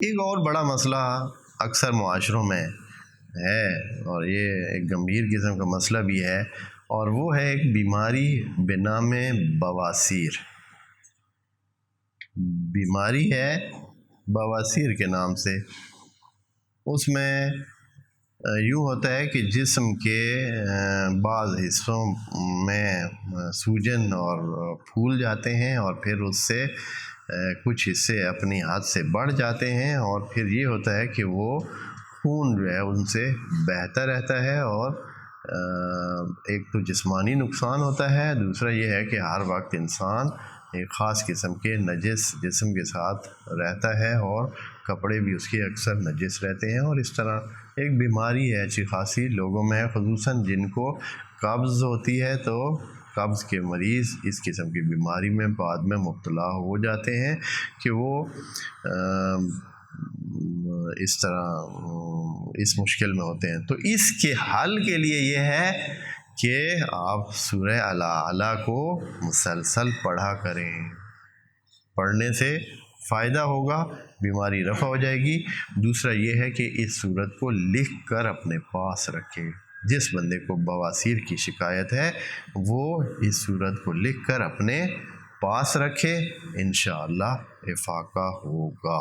ایک اور بڑا مسئلہ اکثر معاشروں میں ہے، اور یہ ایک گمبھیر قسم کا مسئلہ بھی ہے، اور وہ ہے ایک بیماری بنام بواسیر۔ بیماری ہے بواسیر کے نام سے۔ اس میں یوں ہوتا ہے کہ جسم کے بعض حصوں میں سوجن اور پھول جاتے ہیں، اور پھر اس سے کچھ حصے اپنی حد سے بڑھ جاتے ہیں، اور پھر یہ ہوتا ہے کہ وہ خون جو ہے ان سے بہتا رہتا ہے، اور ایک تو جسمانی نقصان ہوتا ہے، دوسرا یہ ہے کہ ہر وقت انسان ایک خاص قسم کے نجس جسم کے ساتھ رہتا ہے، اور کپڑے بھی اس کے اکثر نجس رہتے ہیں، اور اس طرح ایک بیماری ہے اچھی خاصی لوگوں میں، خصوصاً جن کو قبض ہوتی ہے، تو قبض کے مریض اس قسم کی بیماری میں بعد میں مبتلا ہو جاتے ہیں کہ وہ اس طرح اس مشکل میں ہوتے ہیں۔ تو اس کے حل کے لیے یہ ہے کہ آپ سورہ الاعلیٰ کو مسلسل پڑھا کریں۔ پڑھنے سے فائدہ ہوگا، بیماری رفع ہو جائے گی۔ دوسرا یہ ہے کہ اس سورت کو لکھ کر اپنے پاس رکھیں۔ جس بندے کو بواسیر کی شکایت ہے وہ اس سورت کو لکھ کر اپنے پاس رکھے، انشاءاللہ افاقہ ہوگا۔